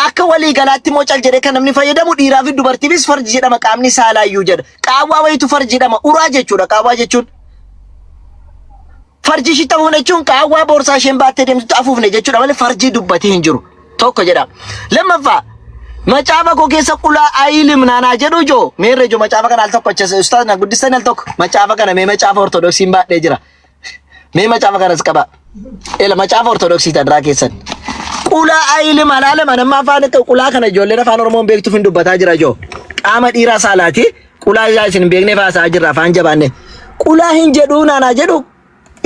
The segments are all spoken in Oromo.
akka walii galaatti moo cal jedhee kan namni fayyadamu dhiiraa fi dubartiifis farji jedhama qaamni saalaayyuu jedha. Qaawwaa wayitu farji jedhama uraa jechuudha qaawwaa jechuun. Farji shi ta'uun jechuun qaawwaa boorsaa isheen baattee deemtu afuufne jechuudha malee farji dubbatee hin jiru. Tokko jedha. Lammaffaa macaafa koo keessa qulaa ayilim naanaa jedhu joo meerre joo macaafa kana al tokko achese ustaaz na guddisanii al tokko macaafa kana mee macaafa ortodoksiin baadhee jira. Mee macaafa kanas qaba. Ela macaafa ortodoksii tadraa keessan. Qulaa ayilim alaalama nama afaan akka qulaa kana ijoolleen afaan Oromoon beektuuf hin dubbataa jira joo. Qaama dhiiraa saalaati qulaa isaa isin beeknee faasaa jirra afaan jabaanne. Qulaa hin jedhuu naanaa jedhu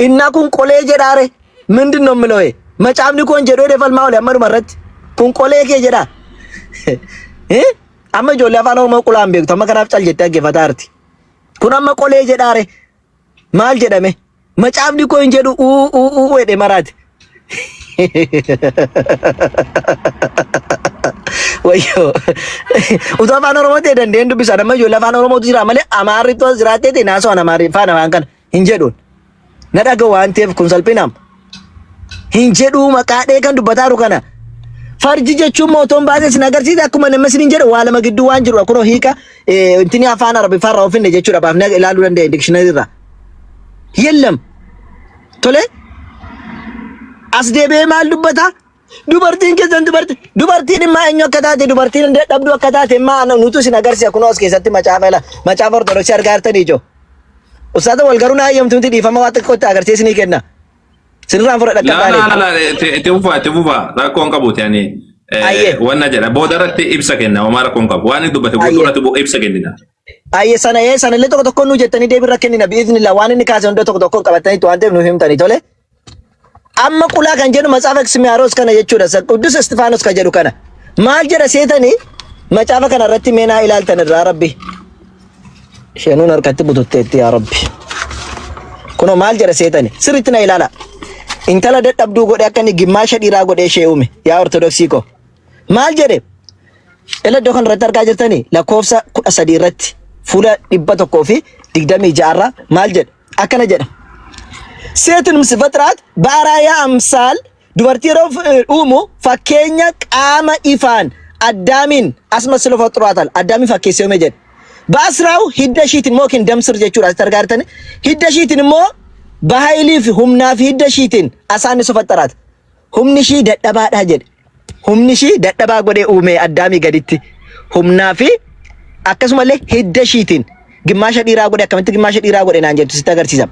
inna kun qolee jedhaare mindin no miloe. Macaafni kun jedhuu defalmaa ole amma dhumarratti kun qolee kee jedha. Amma ijoollee afaan Oromoo qulaan beektu amma kanaaf cal jettee dhaggeeffataa jirti. Kun amma qolee jedhaare maal jedhame? Macaafni kun jedhu wedhe maraati. Wayyo utuu afaan Oromoo ta'e dandeen dubbisa amma ijoollee afaan Oromootu jira malee Amaarritu as jiraatee ta'e naasoo Amaariffaan afaan kana hin jedhuun. Na dhaga waan ta'eef kun salphinaam. Hin jedhuu maqaadhee kan dubbataa jiru kana. Farji jechuun mootoon baasee sin agarsiisa akkuma nama sin hin jedhe waa lama gidduu waan jiru kunoo hiika intini afaan Arabiffaan irraa ofinne jechuudha baafnee ilaaluu dandeenya dikshinari irraa. Yellam tole as deebi'ee maal dubbata dubartiin keessan dubartiin immaa eenyu akka taate dubartiin dhabdu akka taate immaa nutu sin agarsiisa kunoo as keessatti macaafa ortodoksii argaa jirtanii ijoo ustaata wal garuu naa eeyyamtuuti dhiifama waa xiqqootti agarsiisnii kenna sinirraan fura dhaqqabaalee. La tefufa rakkoon qabuuti ani wanna jedha boodarratti ibsa kenna waan rakkoon qabu waan dubbate boodarratti ibsa kennina. Ayye sana illee tokko tokko nu jettanii deebirra kennina bi'iznillah waan inni kaase hunda tokko tokko qabatanii waan ta'eef nu himtanii tole. Amma qulaa kan jedhu macaafa Ismiyaaros kana jechuudha Qudus Istifaanos kan jedhu kana maal jedha seetanii macaafa kana irratti meenaa ilaaltan irraa rabbi isheenuun harkatti bututteetti yaa rabbi kunoo maal jedha seetanii sirriitti na ilaala intala dadhabduu godhe akka inni gimmaasha dhiiraa godhee ishee uume yaa ortodoksii ko maal jedhe ila iddoo kana irratti argaa jirtanii lakkoofsa 13 irratti fuula 126 maal jedha akkana jedha. Seetin misfatiraat baarayaa amsaal dubartii roof uumu fakkeenya qaama ifaan addaamin asmasilo faxuraatal addaamin fakkeessee uume jedhe. Baasraaw hidda shiitiin moo kin damsir jechuudha asitti argaa jirtanii hidda shiitiin immoo bahaayilii fi humnaa fi hidda shiitiin asaanni sofaxaraat humni shii dadhabaadhaa jedhe. Humni shii dadhabaa godhee uume addaamii gaditti humnaa fi akkasumallee hidda shiitiin gimmaasha dhiiraa godhe akkamitti gimmaasha dhiiraa godhe naan jettu sitti agarsiisa.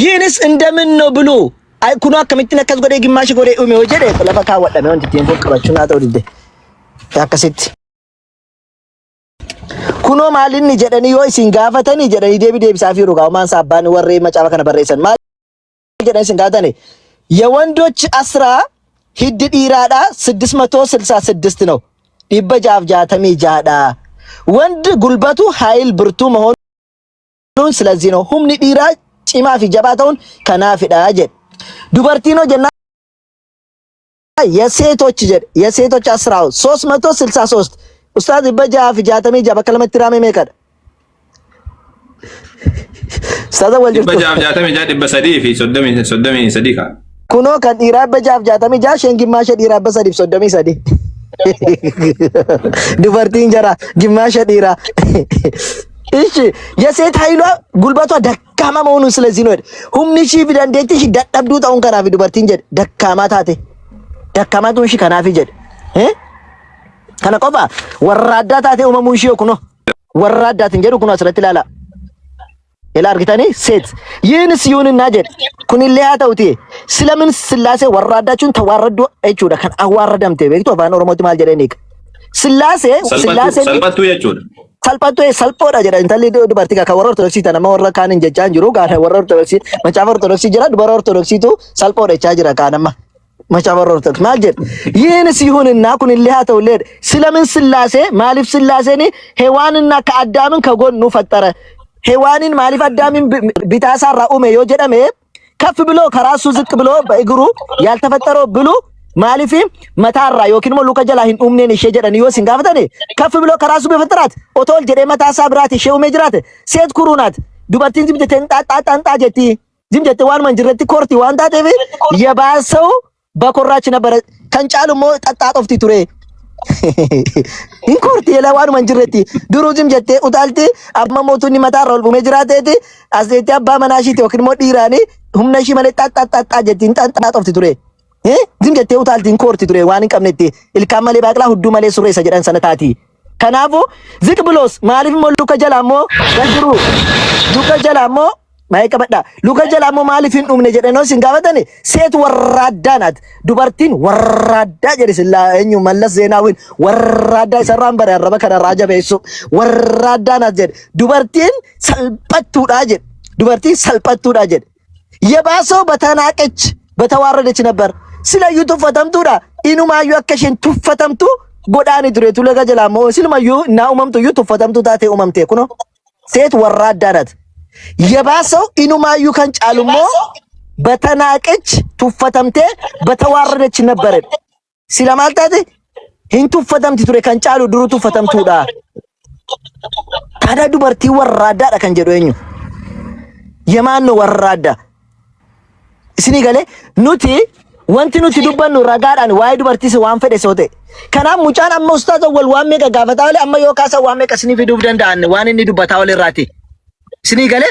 Yeenis እንደምን ነው ብሎ አይ ኩኖ አከሚት ነከስ ጎዴ ግማሽ ጎዴ ኡሜ ወጀደ ለፈካ ወደመ ወንት ቲም ፎክራችሁ ናተው ዲደ ያከሲት ኩኖ ማልን ጀደኒ ዮይ ሲንጋፈተኒ ጀደኒ ዴቢ ሳፊሩ ጋው ማን ሳባን ወሬ መጫባ ከነ በረሰን ማል ጀደኒ ሲንጋተኒ የወንዶች 10 ሂድ ዲራዳ 666 ነው ዲበጃፍ ጃተሚ ጃዳ ወንድ ጉልበቱ ኃይል ብርቱ መሆኑን ስለዚህ ነው ሁምኒ ዲራ ጭማ ፊ ጀባታውን ከናፊዳ ጀድ ዱበርቲኖ ጀና የሴቶች 363 ኡስታዝ በጃ ፊ ጃተሚ ጃባ ከለመት ራሜ መከደ ኡስታዝ ወልጅ በጃ ጃተሚ ጃድ በሰዲ ፊ ሶደሚ ሰዲካ ኩኖ ከዲራ በጃ ጃተሚ ጃ ሸንጊማሸ ዲራ በሰዲ ሶደሚ ሰዲ ዱበርቲን ጀራ ግማሸ ዲራ እሺ የሴት ኃይሏ ጉልበቷ ደካማ መሆኑን ስለዚህ ነው ሁምኒሺ ቢዳንዴቲሽ ደደብዱ ታውን ከናፊ ዱበርቲን ጀድ ደካማ ታቴ ደካማ ቱንሺ ከናፊ ጀድ ከነ ቆፋ ወራዳ ታቴ ኡመሙሺ ኩኖ ወራዳ ትንጀዱ ኩኖ አስረት ላላ ኢላ አርግታኔ ሴት ይህንስ ይሁንና ጀድ ኩንሊያ ታውቲ ስለምን ስላሴ ወራዳችሁን ተዋረዱ እቹዳ ከን አዋረዳምቴ በይቶ ባን ኦሮሞት ማል ጀደኒክ ስላሴ ሰልባቱ ያቹዳ salphatto e salphoodha jedha intalli dubartii ka warra ortodoksii tana nama warra kaan hin jechaan jiru gaana warra ortodoksii macaafa ortodoksii jira dubara ortodoksiitu salphoodha jechaa jira kaanamma macaafa ortodoksii maal jedha ይህንስ ይሁንና kunillee haa ta'ullee ስለምን ስላሴ ማሊፍ ስላሴኒ ሔዋንና ከአዳምን ከጎኑ ፈጠረ ሔዋንን ማሊፍ አዳምን ቢታሳራ ኡሜ ዮ ጀደሜ ከፍ ብሎ ከራሱ ዝቅ ብሎ በእግሩ ያልተፈጠረው ብሉ ማሊፊ መታራ ዮኪን ሞ ሉካ ጀላሂን ኡምኔን እሺ ጀደን ዮ ሲንጋፈተኔ ከፍ ብሎ ከራሱ በፈጠራት ኦቶል ጀደ መታሳ ብራት እሺ ኡሜ ጅራት ሴት ኩሩናት ዱበርቲን ዝም ተንጣጣጣንጣ ጀቲ ዝም ጀቲ ዋን መንጅረቲ ኮርቲ ዋንታ ቴቪ የባሰው በኮራች ነበር ከንጫሉ ሞ ጠጣጦፍቲ ቱሬ Inkurti ela waan manjirretti durujim jette utaalti amma mootumni mataa irra olbumee jiraateeti asdeetti abbaa manaa ishiiti yookiin immoo dhiiraanii humna ishii malee xaxxaxxaxxaa jettiin xaxxaxxofti ture. Zim jettee utaalti inkurti ture waan hin qabnetti ilkaan malee baaqlaa hudduu malee surreessa jedhan sana taati. Kanaafuu ziq biloos maaliif immoo luka jala ammoo gajiru luka jala ammoo maayee qabadha luka jala ammoo maaliif hin dhumne jedhanoo sin gaafatani seet warraaddaa naati dubartiin warraaddaa jedhe sillaa eenyu mallas zeenaawin warraaddaa isarraan bare arraba kana irraa jabeessu warraaddaa naati jedhe dubartiin salphattuudha jedhe dubartiin salphattuudha jedhe የባሰው በተናቀች በተዋረደች ነበር ስለዩ ትፈተምቱዳ ኢኑማዩ አከሽን ትፈተምቱ ጎዳኒ ድሬቱ ለገጀላሞ ሲልማዩ እና ኡመምቱ ትፈተምቱ ታቴ ኡመምቴ ኩኖ ሴት ወራዳ ናት የባሰው ኢኑማዩ ከንጫሉሞ በተናቀች ትፈተምቴ በተዋረደች ነበር ሲለማልታት ሂን ትፈተምቲ ቱሬ ከንጫሉ ድሩ ትፈተምቱዳ ታዳ ዱበርቲ ወራዳ ከንጀዶ ኙ የማን ነው ወራዳ isini gale nuti wanti nuti dubbannu ragaadhaan waa'ee dubartiis waan fedhe soote kanaaf mucaan amma ustaaza wal waan meeqa gaafataa wale amma yoo kaasa waan meeqa isini fiduuf danda'an waan inni dubbataa wale irraati isini gale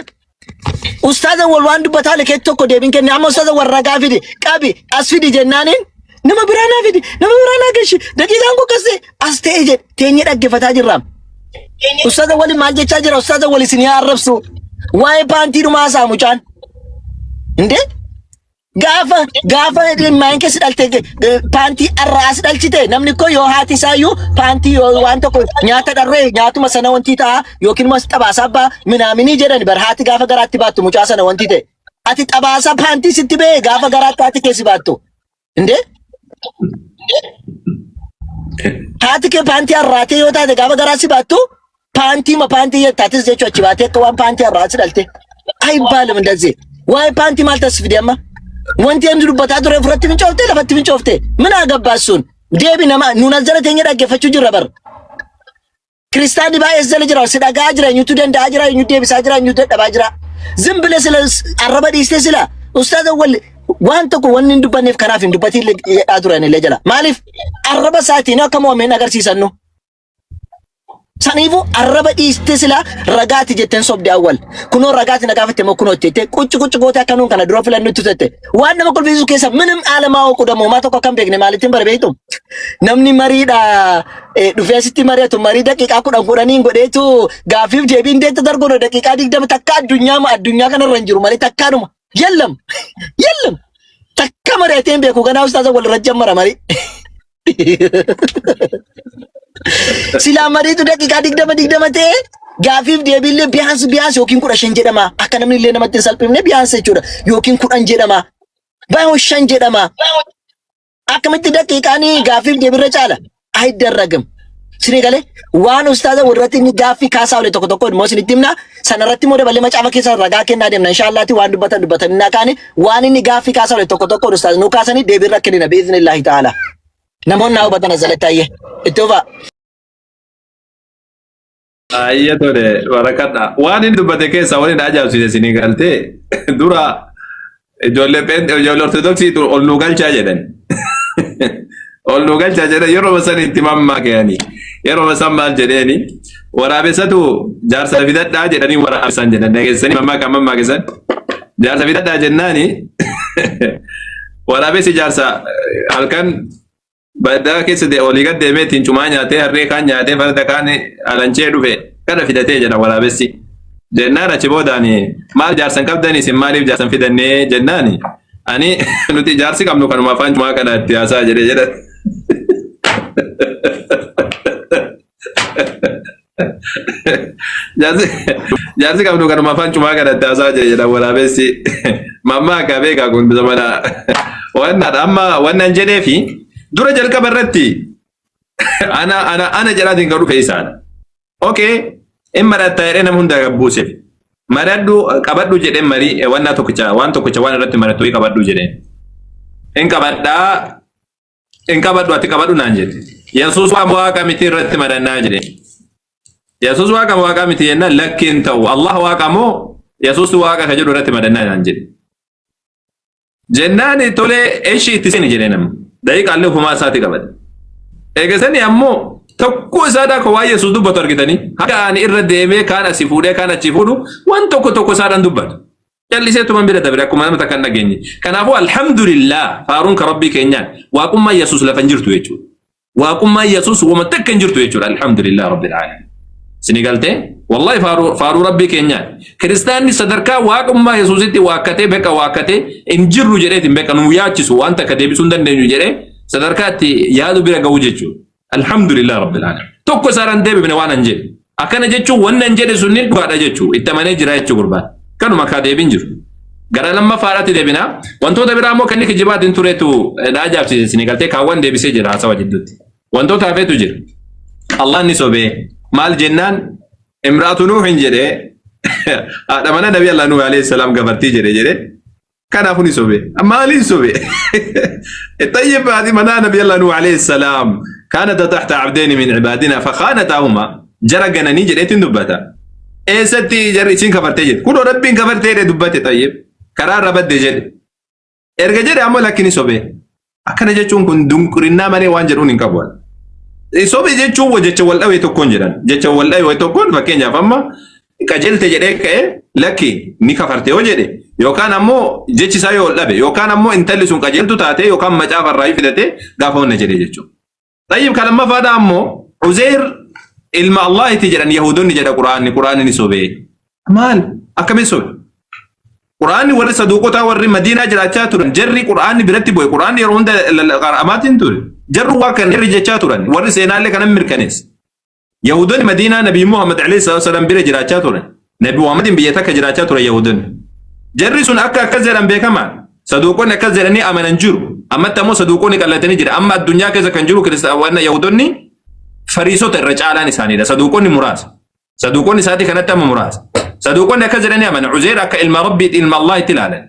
ustaaza wal waan dubbataa wale keetti tokko deebiin kenne amma ustaaza wal ragaa fidi qabi as fidi jennaaniin nama biraanaa fidi nama biraanaa geeshi daqiiqaan kokkase as ta'e jedhe teenye dhaggeeffataa jirraam ustaaza wali maal jechaa jira ustaaza wal isin yaa arrabsu waa'ee paantii dhumaasaa mucaan indee gaafa maayinke si dhalte paantii arraas dhalchite namni ko yoo haati isaayyuu paantii yoo waan tokko nyaata dharree nyaatuma sana wanti ta'a yookiin mas xabaasa abbaa minaaminii jedhani bar haati gaafa garaatti baattu mucaa sana wanti ta'e ati xabaasa paantii sitti bee gaafa garaatti haati keessi baattu indee haati kee paantii arraatee yoo taate gaafa garaatti baattu paantii yettaatis jechuu achi baatee akka waan paantii arraas dhalte ayibbaalum እንደዚህ waa'ee paantii maal tasfide amma wanti inni dubbataa ture furratti fincoofte lafatti fincoofte ምን አገባሱን deebi nama nuun azjala teenya dhaggeeffachuu jirra bar kiristaanni baay'ee zala jira sidhagaa jira eenyutu danda'a jira eenyu deebisaa jira eenyu dadhabaa jira zim bile sila arraba dhiistee sila ustaaza wal waan tokko wanni hin dubbanneef kanaaf hin dubbatiin jedhaa turan illee jala maaliif arraba isaatiin akka mo'ameen agarsiisannu sanifu arraba dhiiste sila ragaati jetten sobde awwal kuno ragaati nagaafate mo kuno tete qucci goota kanun kana duro filan nutti tete waan nama kolfiisu keessa minimum alamaa oo qudamu ma tokko kan beekne maalitiin barbeetu namni mariidha dhufeesitti mari'atu marii daqiiqaa kudhaniin godheetu gaafiif deebiin deetta dargono daqiiqaa 20 takka addunyaa kana irra jiru malee takkaadhuma yallam takka mari'ateen beeku ganaa ustaaza wal rajjammara marii sila mariitu daqiiqaa 20 ta'e gaafiif deebiillee biyaansi yookiin 15 jedhama akka namni illee namatti salphifne biyaansi jechuudha yookiin 10 jedhama baay'oo 5 jedhama akkamitti daqiiqaanii gaafiif deebiirra caala aydarragam sini galee waan ustaaza warratti inni gaafii kaasaa ole tokko immoo isinitti himna sanarratti immoo dabalee macaafa keessa ragaa kennaa deemna inshaallaati waan dubbatan innaa kaane waan inni gaafii kaasaa ole tokko ustaaza nuu kaasanii deebiirra kennina bi'iznillaahi ta'ala namoonni hubatan azalataayye itti hufa ayya tole barakadha waan inni dubbate keessa waan inni ajaa'ibsiise isinii galtee dura ijoollee ortodoksii ol nu galchaa jedhan ol nu galchaa jedhan yeroo san itti mammaa ka'anii yeroo san maal jedheeni waraabessatu jaarsa fidadhaa jedhanii waraabessan jedhan dhageessanii mammaa keessan jaarsa fidadhaa jennaani waraabessi jaarsa halkan baddaa keessa olii gad deemeetiin cumaa nyaatee harree kaan nyaatee farda kaan alanchee dhufe kana fidatee jedha waraabessi jennaan achi boodaani maal jaarsan qabdanii isin maaliif jaarsan fidannee jennaani ani nuti jaarsi qabnu kanuma afaan cumaa kana itti haasaa jedha jaarsi qabnu kanuma afaan cumaa kana itti haasaa jedha waraabessi mammaa akka beekaa kun bisa mana wannan jedheefi dura jalqaba irratti ana jedhaatiin kan dhufe isaan okay in maratta jedhee nama hunda gabbuuse maradhu qabadhu jedhee marii waan tokkicha waan irratti marattu qabadhu jedhee in qabadhu ati qabadhu naan jedhe yesuus waaqa miti irratti marannaa jedhe yesuus waaqa miti jennaan lakkiin ta'u allah waaqa moo yesuus waaqa ka jedhu irratti marannaa naan jedhe jennaan tolee eeshi itti sini jedhee nama daqiiqaallee ufumaa isaati qabate eegasanii ammoo tokko isaadhaa ko waa'ee yesuus dubbatu argitanii haga ani irra deemee kaan asii fuudhee kaan achi fuudhu waan tokko isaadhaan dubbatu jalliseetu man bira dabre akkuma nama takka hin dhageenye kanaafuu alhamdulillah faaruun ka rabbii keenyaan waaqummaa yesuus lafa hin jirtu jechuudha waaqummaa yesuus wama takka hin jirtu jechuudha alhamdulillah rabbil alamin sini galtee wallahi faaruu rabbii keenyaan kiristaanni sadarkaa waaqummaa yesuusitti waakkatee beeka waakkatee hin jirru jedheetiin beeka nu yaachisu waan takka deebisuu hin dandeenyu jedhee sadarkaatti yaadu bira ga'u jechuudha alhamdulillah rabbil alamin tokko isaaraan deebifne waan hin jedhe akkana jechuun wanna hin jedhe sunni dhugaadha jechuu itti amanee jira jechuu gurbaan kanuma kaa deebin jiru gara lammaffaadhaatti deebina wantoota biraa immoo kan kijibaatiin tureetu na ajaa'ibsiise isin galtee kaawwan deebisee jira haasawa jidduutti wantoota hafeetu jira Allah ni sobee maal jennaan imraatu nuuhin jedhee haadha mana nabi Allah nuuh alayhi salaam gabartii jedhe kanaafuu ni sobee maaliin sobee طيب هذه منا نبي الله نوح عليه السلام كانت تحت عبدين من عبادنا فخانتهما جرجنا نيجي ليتين دبتا ايه ستي جريتين كفرتي كل ربين كفرتي دبتي طيب قرار ربد جد ارجع جد عمل لكن سوبي اكن جچون كن دنكرنا مالي وانجرون كبوان سوبي جچو وجچ والله تكون جدان جچ والله تكون فكين فما كجلت جدك لكن ني كفرتي وجدي يوكان امو جچ سايو لبه يوكان امو انتلسون كجلتو تاتي يوكان مجاف الراي فدته غافون نجري جچو طيب كلام فادا امو عزير ilma Allah itti jedhan yahudonni jedha quraanni ni sobee maal akkamiin sobe quraanni warri saduuqota warri madiinaa jiraachaa turan jarri quraanni biratti boye quraanni yeroo hunda qara'amaatiin ture jarru waa kan irri jechaa turan warri seenaallee kanan mirkanees yahudonni madiinaa nabi Muhammad alayhi salaam bira jiraachaa turan nabi Muhammadin biyya takka jiraachaa turan yahudonni jarri sun akka akkas jedhan beekamaan saduuqonni akkas jedhanii amanan jiru ammatti ammoo saduuqonni qallatanii jira amma addunyaa keessa kan jiru kiristaanonni yahudonni fariisota irra caalaan isaaniidha saduuqonni muraasa saduuqonni isaati kanatti amma muraasa saduuqonni akka jedhanii amanan Uzeer akka ilma rabbii ilma Allah itti ilaalan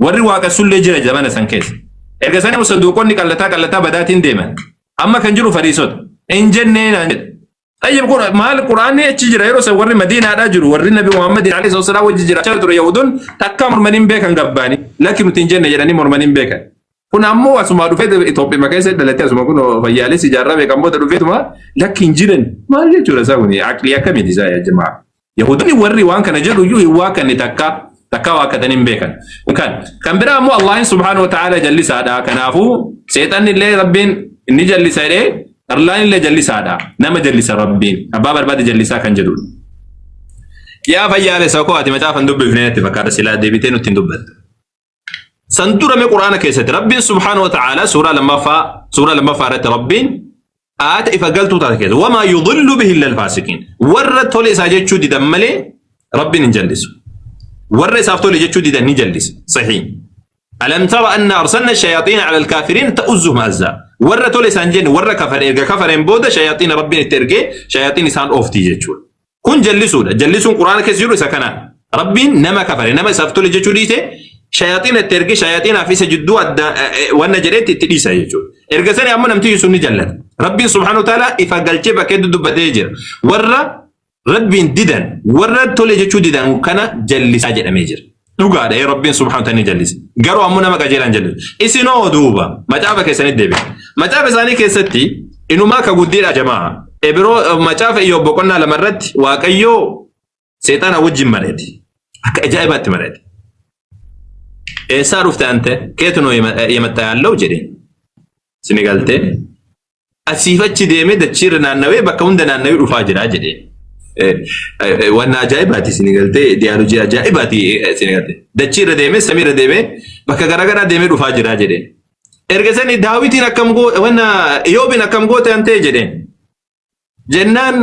warri waaqa sullee jira zamana san keessa erga sanii saduuqonni qallataa badaatiin deeman amma kan jiru fariisota hin jennee naan jedhe tayyib maal quraanni achi jira yeroo san warri madiinaadhaa jiru warri nabi Muhammad alayhi salaam wajji jiraachaa ture yahudun takka mormaniin beekan gabbaani lakin nuti hin jenne jedhanii mormaniin beekan kun ammoo asuma dhufee Itoophiyaa keessa dhalatee asuma kun fayyaalee ijaarraa beekamoota dhufeetuma lakkin jiran maal jechuudha isaa kun aqlii akkamiiti isaa yaa jamaa yahudonni warri waan kana jedhu iyyuu waa kan takka waaqatan hin beekan kan biraa ammoo Allahin subhaanahu wa ta'ala jallisaadha kanaafuu seexanni illee rabbiin inni jallisa jedhee Arlaan illee jallisaadha nama jallisa rabbiin abbaa barbaade jallisaa kan jedhudha yaa fayyaalee isaa koo ati macaafan dubbifneetti fakkaata silaa deebitee nutti hin dubbattu سنتورة من القرآن كيست ربي سبحانه وتعالى سورة لما فارت ربي آت إفقلتو تاكيز وما يضل به إلا الفاسقين ورد تولي ساجد شو دي دمالي ربي نجلس ورد سافتولي جد شو دي نجلس صحيح ألم ترى أن أرسلنا الشياطين على الكافرين تأزهم أزا ورد تولي سانجين ورد كفرين بودا شياطين ربي نترقي شياطين سان أوفتي جد شو كن جلسون قرآن كيس يرو سكنا ربي نما كفرين نما سافتولي جد شو ديته شياطين التركي شياطين في سجدوا وانا جريت تديسا يجو ارغسني امنا نمتي سني جلت ربي سبحانه وتعالى افقلچه بكد دبتيجر ور ربي ديدن ور تولي جچو ديدن كان جلسا جدميجر دوغا ده ربي سبحانه وتعالى جلس غرو امنا ما جيران جلس اسينو دوبا مجابا كيسني دبي مجابا ثاني كيستي انو ما كغدير يا جماعه ابرو مجابا يو بقنا لمرت واقيو شيطان وجه مريت اجايبات مريت صار رفت أنت كيتنو يمتى يالله جري سنقالته أسيفة ديمة دتشيرنا النوي بكوندنا النوي رفاجر أجري وانا جايباتي سنقالته ديالوجي جايباتي سنقالته دتشير ديمة سمير ديمة بكغرغرا ديمة رفاجر أجري إرجسني داويتي نكم جو وانا يوبي نكم جو تانتي جري جنان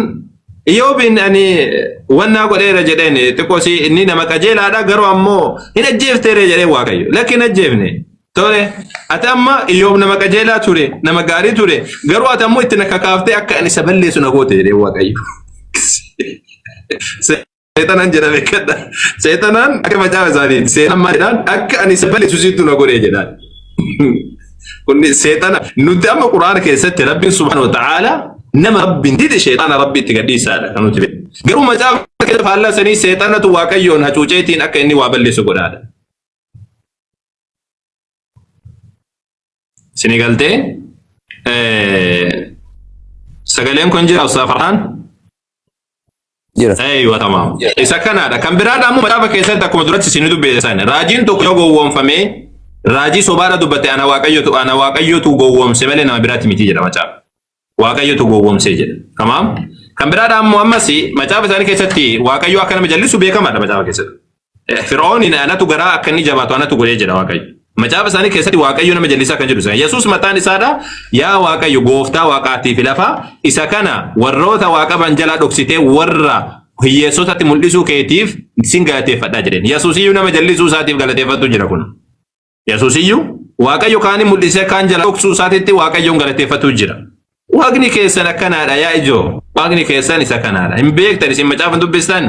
يوبين أني وانا أقول إيه رجلين تقولي إني نما كجيل هذا قروا أمو هنا جيف تري جري واقعي لكن الجيفني توري أتأمى يوم نما كجيل توري نما قاري توري قروا أتأمو إتنا كافته أك أني سبلي سنقوت جري واقعي سيطان أنجنا بكذا سيطان أكما جاوز زارين سيطان ما جدان أك أني سبلي سوسيتو نقول جدان كوني سيطان نتأمى قرآن كيسات ربي سبحانه وتعالى نما ربي نديد شيطان ربي تقديس هذا كانوا تبي قالوا ما جاب كذا فعلا سني شيطان تواقيون هتوجيتين أك إني وابل سقول هذا سني قالتي سقالين كونجرا وسافران جرا ايوه تمام اذا كان هذا كان براد مو متابع كيسه تكون درت سينو بيسان راجين تو يوغو وم فمي راجي سوبارا دبت انا واقيو تو غووم سملنا برات ميتي جرا مچا واقيو تو غووم سيجل تمام كان براد محمد سي مچا ثاني كيستي واقيو اكن مجلس بيكما مچا كيسه فرعون ان انا تو غرا اكني جباتو انا تو غولي جرا واقيو مچا ثاني كيستي واقيو نا مجلس كان جدو يسوس متان سادا يا واقيو غوفتا واقاتي فلافا اذا كان وروتا واقبا جلا دوكسيتي ورا هي صوتات ملسو كيتيف سينغاتي فدا جدين يسوسيو نا مجلسو ساتيف غلاتي فتو جرا كن يسوسيو واقيو كان ملسه كان جلا دوكسو ساتيتي واقيو غلاتي فتو جرا واغني كيسنا كنادا يا ايجو واغني كيسن isa kanaada hin beektan isin macaafa dubbistan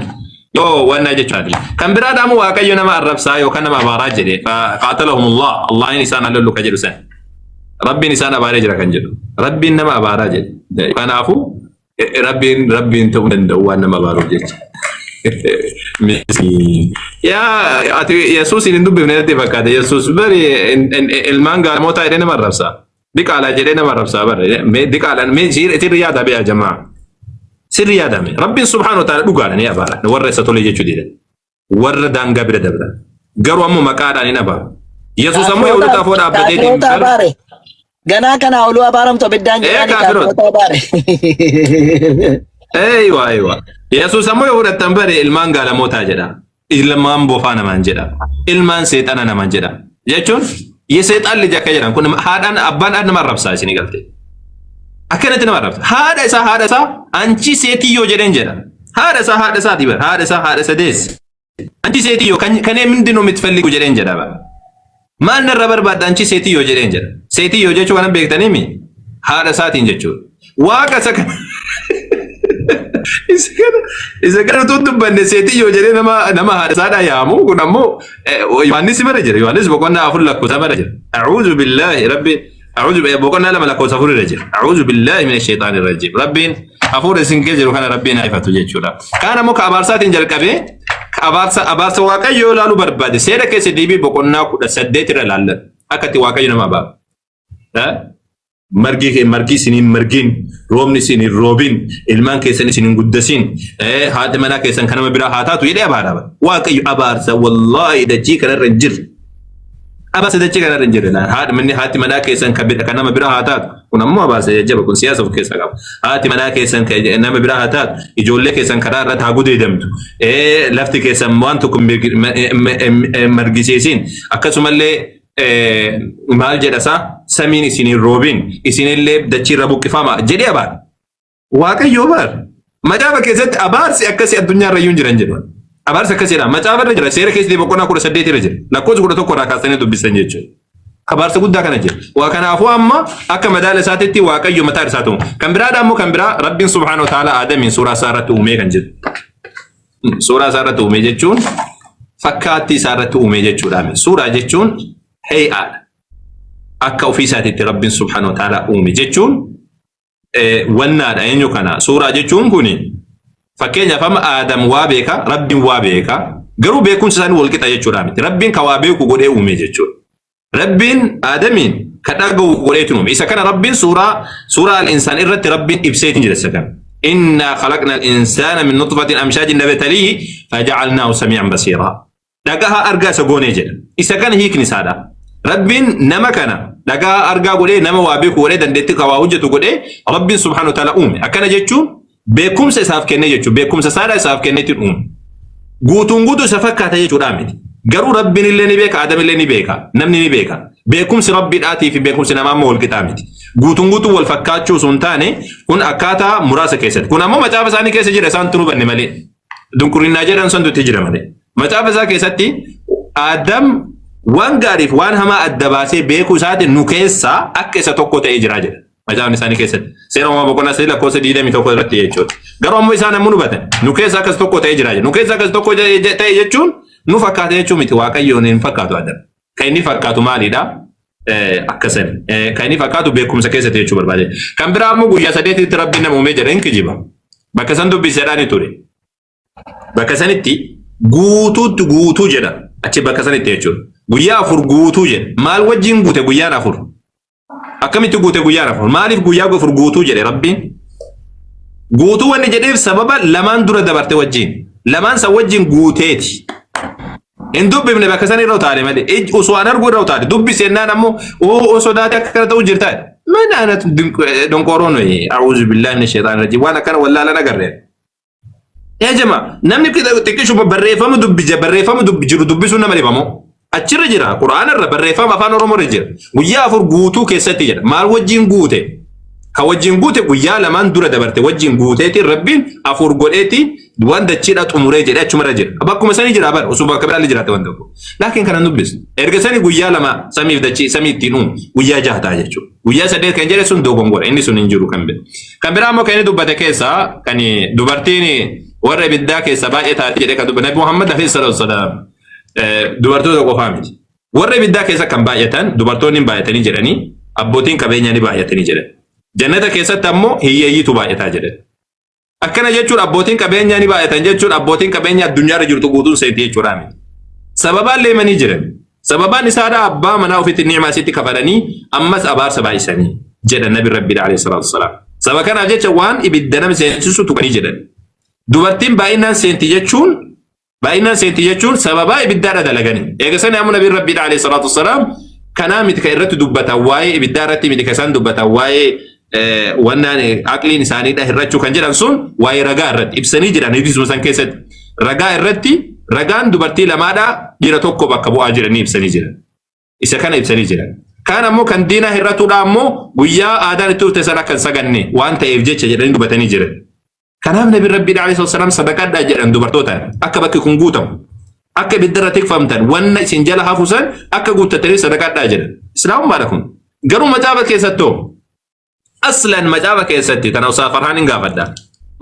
yoo wanna jechaati kan biraa daamu waaqayyo nama arrabsaa yookaan nama abaaraa jedhe qaatalahumullah allahin isaan allallu ka jedhu san rabbiin isaan abaaree jira kan jedhu rabbiin nama abaaraa jedhe kanaafu rabbiin ta'uu danda'u waan nama abaaruuf jecha yaa ati yesuus hin dubbifne natti fakkaate yesuus bari ilmaan gaamotaa jedhee nama arrabsaa ديكالا جدنا ما رب صابر ديكالا من سير بيا جماعة سير رياضة من ربي سبحانه وتعالى دوغالا يا بارا ورثة تولي جديدة ورد دانغا بير دبلا غرو أمو مكادا نبا يسوع سمو يقول تفور أبديت غنا كان أولو أبارم تبدان أيوة يسوع سمو يقول تنبري المان قال موتا جدا ilmaan bofana manjeda ilmaan seexana manjeda jechuun ye seexan lija kajiran kun haadhan abbaan adna marrabsa isini galte akkanatti nama marrabsa haadha isa anchi seetiyyo jedhen jedha haadha isa dibar haadha isa des anchi seetiyyo kan mindino mitfalligu jedhen jedha ba maal narra barbaadda anchi seetiyyo jedhen jedha seetiyyo jechuun kana beektanii mi haadha isaatiin jechuun waaqa saka إذا كانوا تطلب أن سيتي يوجد نما هذا سادا يامو كنامو يوانس مرجر يوانس بقولنا أقول لك كذا مرجر أعوذ بالله ربي أعوذ بقولنا لما لك وسافر الرجل أعوذ بالله من الشيطان الرجيم ربي أفور سنكجر وكان ربي نعيفة تجيشولا كان مك أبارسات إنجل كبي أبارس واقع يولالو برباد سيرة كسديبي بقولنا كذا سديت رلال أكتي واقع ينما باب مرجي سنين مرجين رومني سنين روبين ilmaan keessan sinin guddasin haati mana keessan kanama bira haataatu yedhe abaaraba waaqayyo abaarsa wallahi dachii kana ranjir abaarsa dachii kana ranjir haati manni haati mana keessan kanama bira haataatu kun ammoo abaarsa jajjaba kun siyaasa of keessaa qaba haati mana keessan kanama bira haataatu ijoollee keessan karaa irratti haa gudeedamtu lafti keessan waan tokko margisiisin akkasumallee maal jedhasa samiin isinin roobin isinillee dachii irra buqqifama jedhe abaar waaqayyo bar macaafa keessatti abaarsi akkasi addunyaa irra jiran jedhu abaarsi akkasiidha macaafa irra jira seera keessatti boqonnaa 18 irra jira lakkoofsa 11 irraa kaasanii dubbisan jechuudha abaarsa guddaa kana jira waa kanaafuu amma akka madaala isaatitti waaqayyo mataa isaa ta'u kan biraadha ammoo kan biraa rabbiin subhaanahu wa ta'ala aadamiin suuraa isaa irratti uumee kan jedhu suuraa isaa irratti uumee jechuun fakkaatti isaa irratti uumee jechuudha suuraa jechuun hay'aadha akka ofii isaatitti rabbiin subhaanahu wa ta'ala uume jechuun wannaadha eenyu kana suuraa jechuun kuni fakkeenyaaf amma aadam waa beeka rabbiin waa beeka garuu beekumsa isaanii wal qixa jechuudha miti rabbiin ka waa beeku godhee uume jechuudha rabbiin aadamiin ka dhagahu godheetu uume isa kana rabbiin suuraa al-insaan irratti rabbiin ibseetiin jira isa kana inna khalaqna al-insaana min nutfatin amshaajin nabtalihi faja'alnaahu samii'an basiiraa dhagaha argaa isa goonee jedha isa kana hiikni isaadha rabbiin nama kana dhagaa argaa godhee nama waa beeku godhee dandeetti ka waa hojjetu godhee rabbiin subhaanahu wa ta'ala uume akkana jechuun beekumsa isaaf kennee jechuudha beekumsa saadhaa isaaf kenneetiin uume guutuun guutuu isa fakkaata jechuudha miti garuu rabbiin illee ni beeka aadam illee ni beeka namni ni beeka beekumsi rabbiidhaatii fi beekumsi namaa ammoo wal qixaa miti guutuun guutuu wal fakkaachuu sun taane kun akkaataa muraasa keessatti kun ammoo macaafa isaanii keessa jira isaan tunu banne malee dunqurinnaa jedhan santutti jira malee macaafa isaa keessatti aadam waan gaariif waan hamaa adda baasee beekuu isaatiin nu keessaa akka isa tokko ta'ee jira jedha macaafni isaanii keessatti seera uumamaa boqonnaa 3 lakkoofsa 21 irratti jechuudha garuu ammoo isaan ammoo nu hubatan nu keessaa akkas tokko ta'ee jira nu keessaa akkas tokko ta'e jechuun nu fakkaata jechuun miti waaqayyoon hin fakkaatu adam kan inni fakkaatu maalidha akkasan kan inni fakkaatu beekumsa keessatti jechuu barbaade kan biraa ammoo guyyaa 8tti rabbiin nama uumee jedha hin kijiba bakka san dubbiseedhaan ture bakka sanitti guutuu jedha achi bakka sanitti jechuudha guyyaa 4 guutuu jedhe maal wajjin guute guyyaan 4 akkamitti guute guyyaan 4 maaliif guyyaa 4 guutuu jedhe rabbiin guutuu wanni jedheef sababa lamaan dura dabarte wajjin lamaan san wajjin guuteeti in dubbifne bakka san irra utaale malee osoo an arguu irra utaale dubbi sennaan ammoo oo sodaate akka kana ta'u jirtaa man anat donqoroon a'uuzu billahi minash shaytaanir rajiim waan akkana wallaala nagarree yaa jama namni xiqqishu barreeffama dubbi jiru dubbisuun nama dhibamoo achirra jira quraana irra barreeffama afaan oromoo irra jira guyyaa afur guutuu keessatti jedha maal wajjin guute ka wajjin guute guyyaa lamaan dura dabarte wajjin guuteeti rabbiin afur godheeti waan dachiidha xumuree jedhe achumarra jira bakkuma sanii jira bar osoo bakka biraallee jiraate waan tokko laakiin kana dubbis erga sanii guyyaa lama samiif dachii samii ittiin uumu guyyaa jahataa jechuudha guyyaa saddeet kan jedhe sun dogongora inni sun hin jiru kan biraa ammoo kan inni dubbate keessaa kan dubartiin warra ibiddaa keessa baay'ee taate jedhe kan dubbate Muhammad alayhi salatu wasalaam dubartoota qofaa miti warra ibiddaa keessa kan baay'atan dubartoonni baay'atanii jedhanii abbootiin qabeenyaa ni baay'atanii jedhan jannata keessatti ammoo hiyyeeyyiitu baay'ataa jedhan akkana jechuun abbootiin qabeenyaa ni baay'atan jechuun abbootiin qabeenyaa addunyaarra jirtu guutuun seetii jechuudha miti sababaan leemanii jiran sababaan isaadha abbaa manaa ofitti ni'maa isitti kafalanii ammas abaarsa baay'isanii jedhan nabi rabbi alayhi salatu wasalaam sababa kanaaf jecha waan ibidda nama seensisu tuqanii jedhan dubartiin baay'inaan seenti jechuun sababaa ibiddaadha dalaganii eega sani ammoo nabi rabbi alayhi salatu wasalaam kanaa miti ka irratti dubbatan waa'ee ibiddaa irratti miti ka isaan dubbatan waa'ee wannaan aqliin isaaniidha hirrachuu kan jedhan sun waa'ee ragaa irratti ibsanii jiran ibsuma san keessatti ragaa irratti ragaan dubartii lamaadha dhiira tokko bakka bu'aa jiranii ibsanii jiran isa kana ibsanii jiran kaan ammoo kan diinaa hirratuudha ammoo guyyaa aadaan itti dhufte sana kan saganne waan ta'eef jecha jedhanii dubbatanii jiran kanaaf nabi rabbi alayhi wasallam sadaqadhaa jedhan dubartoota akka bakki kun guutamu akka ibiddarra tikfamtan wanna isin jala hafusan akka guuttatanii sadaqadhaa jedhan islaamummaadha kun garuu macaafa keessattoo aslan macaafa keessatti kana usaa farhaan hin gaafadha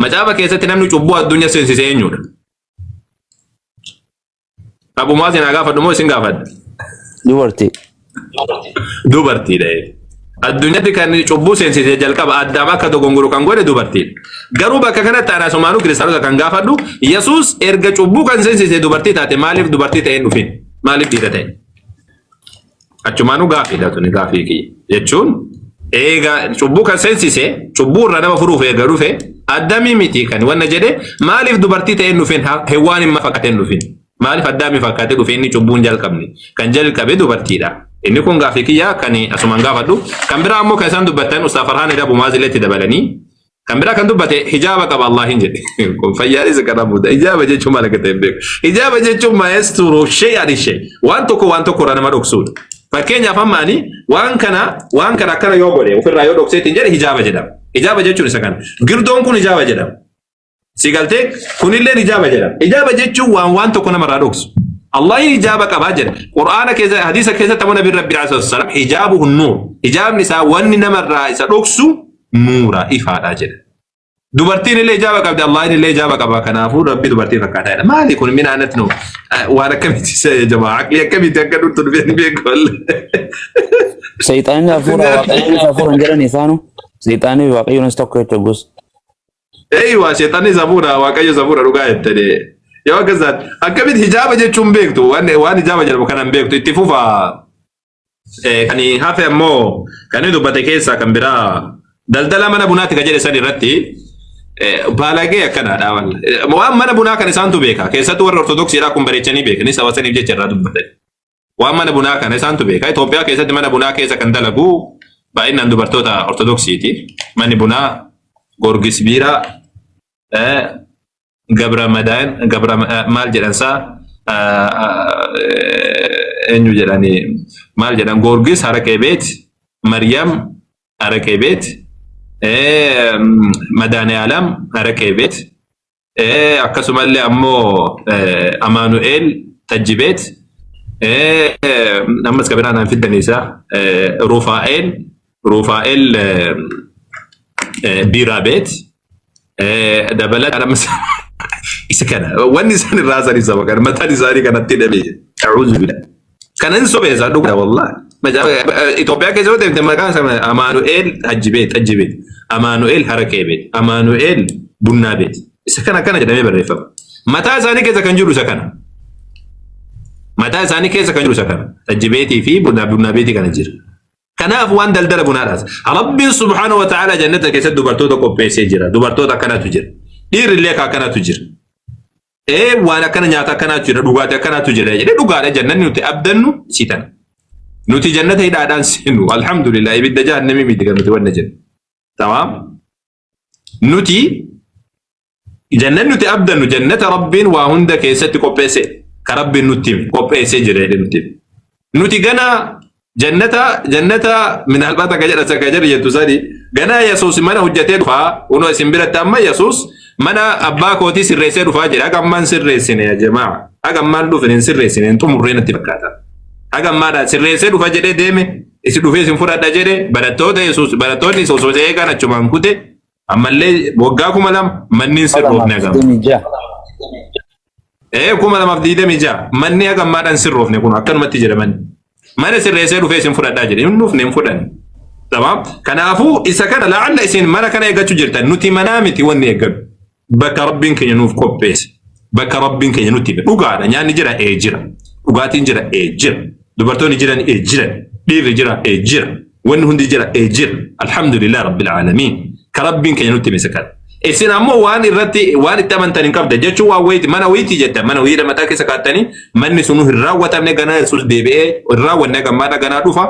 macaafa keessatti namni cubbuu addunyaa seensisee eenyudha Abu Maazin haa gaafadhu moo isin gaafadha dubartiidha addunyaatti kan cubbuu seensisee jalqaba addaam akka dogongoro kan godhe dubartiidha garuu bakka kanatti ana somaanuu kiristaanota kan gaafadhu Yesuus erga cubbuu kan seensisee dubartii taate maaliif dubartii ta'een dhufin maaliif dhiira ta'e achumaanuu gaafiidha tuni gaafii kiyya jechuun eega cubbuu kan seensisee cubbuu irra nama furuuf eega dhufe addamii miti kan wanna jedhe maaliif dubartii ta'een dhufin hewaan hin mafakateen dhufin maaliif addaamii fakkaatee dhufe inni cubbuun jalqabne kan jalqabe dubartiidha inni kun gaafii kiyya kan asumaan gaafadhu kan biraa ammoo kan isaan dubbatan Ustaaz Farhaan Abu Maazilleetti dabalanii kan biraa kan dubbate hijaaba qaba Allah hin jedhe kun fayyaanis kana muuda hijaaba jechuun maal akka ta'e beeku hijaaba jechuun maestro shay'an shay waan tokko irraa nama dhoksuudha fakkeenyaaf ammaani waan kana akkana yoo godhe ofirraa yoo dhokseetiin jedhe hijaaba jedhama hijaaba jechuun isa kana girdoon kun hijaaba jedhama sigaltee kunillee hijaaba jedhama hijaaba jechuun waan tokko namarraa dhoksu Allah hijaaba qabaa jedha Qur'aana keessa hadiisa keessatti ammoo nabi rabbi alayhi wasallam hijaabuhu nuur hijaabni isaa wanni namarraa isa dhoksu nuura ifaadha jedha dubartiin illee hijaaba qabdi Allah illee hijaaba qaba kanaafuu rabbi dubartii fakkaataadha maali kun mina anat nu waan akkamitti se jamaa aqli akkamitti akka dhuttu dhufeen beekol Seytaanni hafuura jedhan isaanu seytaanni waaqayyoon tokko itti gus waa seytaanni hafuura waaqayyo hafuura dhugaa jettee yoo akkasaan akkamitti hijaaba jechuun beektu waan hijaaba jedhamu kanan beektu itti fufa kan hafe ammoo kan dubbate keessaa kan biraa daldala mana bunaatti ka jedhe san irratti baalagee akkanaadha waan mana bunaa kan isaantu beeka keessattuu warra ortodoksiidhaa kun bareechanii beekanis hawasaniif jecha irraa dubbatan waan mana bunaa kan isaantu beeka Itoophiyaa keessatti mana bunaa keessa kan dalagu baay'inaan dubartoota ortodoksiiti manni bunaa Gorgis Biiraa Gabra maal jedhansaa eenyu jedhanii maal jedhan Gorgis Harakee Beet Maryam Harakee Beet Madaane Alam Harakee Beet akkasumallee ammoo Amaanu'eel Tajjibeet ammas kabiraan aan fiddaniisa Rufaa'eel Biiraabeet dabalata ammas isa kana wanni isaan irraa san isa bakar mataan isaanii kanatti dhabee a'uuzu billah kanan sobeesa dhugaa wallahi Itoophiyaa keessatti deemte maqaan isaa Amaanu'eel Tajjibeet Amaanu'eel Harakeebeet Amaanu'eel Bunnaabeet isa kana jedhamee barreeffama mataa isaanii keessa kan jiru isa kana mataa isaanii keessa kan jiru isa kana Tajjibeetii fi Bunnaabeetii kana jira kanaaf waan daldala bunaadhaas rabbiin subhaanahu wa ta'ala jannata keessatti dubartoota qopheessee jira dubartoota akkanatu jira dhiirrillee akkanatu jira waan akkana nyaata akkanatu jira dhugaatii akkanatu jira jedhee dhugaadha jannanni nuti abdannu sitan nuti jannata hidhaadhaan seenu alhamdulillah ibidda jahannamii miti kan nuti wanna jennu tamaam nuti jannanni nuti abdannu jannata rabbiin waa hunda keessatti qopheesse ka rabbiin nutti qopheessee jira jedhee nuti gana jannata min albata ka jedha saka jedha jettu sadi gana yesuus mana hojjatee dhufaa uno isin biratti amma yesuus mana abbaa kootii sirreessee dhufaa jedha hagammaan sirreessine ya jamaa hagammaan dhufin sirreessine xumurree natti fakkaata hagammaadha sirreessee dhufa jedhee deeme isi dhufee isin fudhadha jedhe barattoonni yesuus hojjee kan achumaan kute ammallee waggaa 2000 manniin sirroofne hagam 2026 manni hagammaadhaan sirroofne kun akkanumatti jedha manni mana sirreessee dhufee isin fudhadhaa jedhe hin dhufne hin fudhanne tamam kanaafuu isa kana laalla isin mana kana eeggachuu jirtan nuti manaa miti wanni eeggadhu bakka rabbiin keenya nuuf qopheesse bakka rabbiin keenya nutti dhugaadha nyaanni jira jira dhugaatiin jira jira dubartoonni jiran jiran dhiirri jira jira wanni hundi jira jira alhamdulillah rabbil alamin ka rabbiin keenya nutti misakal isin ammoo waan irratti waan itti amantan hin qabda jechuun waa wayiiti mana wayiiti jetta mana wayiidha mataa keessa kaa'attanii manni sunu hin raawwatamne ganaa yesuus deebi'ee hin raawwanne gammaadha ganaa dhufa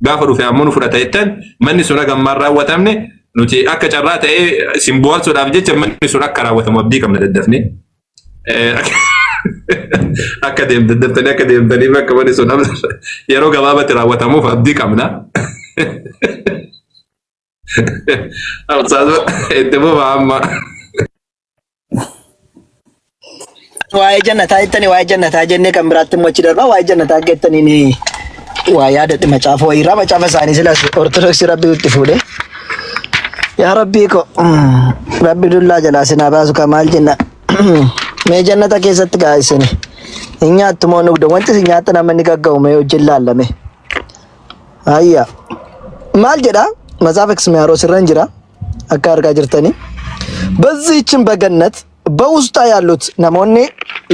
gaafa dhufe ammoo nu fudhata jettan manni suna gammaan raawwatamne nuti akka carraa ta'ee simboolsuudhaaf jecha manni sun akka raawwatamu abdii qabna daddafne akka deemtanii bakka manni sun yeroo gabaabatti raawwatamuuf abdii qabna. Itti boba amma. Waa'ee jannataa jettanii waa'ee jannataa jennee kan biraatti immoo achi darbaa waa'ee jannataa jettanii waa yaadatti macaafa wayiirraa macaafa isaanii silas ortodoksii rabbii itti fuudhe. Yaa rabbii ko rabbi dullaa jalaa sinaa baasu ka maal jenna mee jannata keessatti gaa'isini hin nyaattu moo nugda wanti si nyaata namni gagga'u mee hojii laallame. Ayya maal jedhaa መጽሐፈ ኤክስሚያሮስ ረንጅራ አካርጋ ጅርተኒ በዚህችን በገነት በውስጧ ያሉት ነሞኔ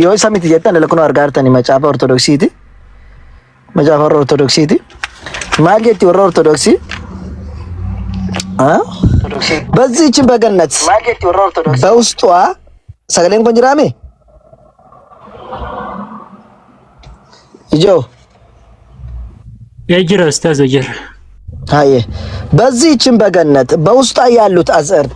የሆይ ሰሚት እየተን ለኩኖ አርጋርተኒ መጽሐፈ ኦርቶዶክሲቲ ማልጌት ወሮ ኦርቶዶክሲ በዚህችን በገነት በውስጧ ሰገሌን ኮንጅራሜ ይጆ የጅራ ኡስታዝ ወጀር አየ በዚህችን በገነት በውስጧ ያሉት አዝርት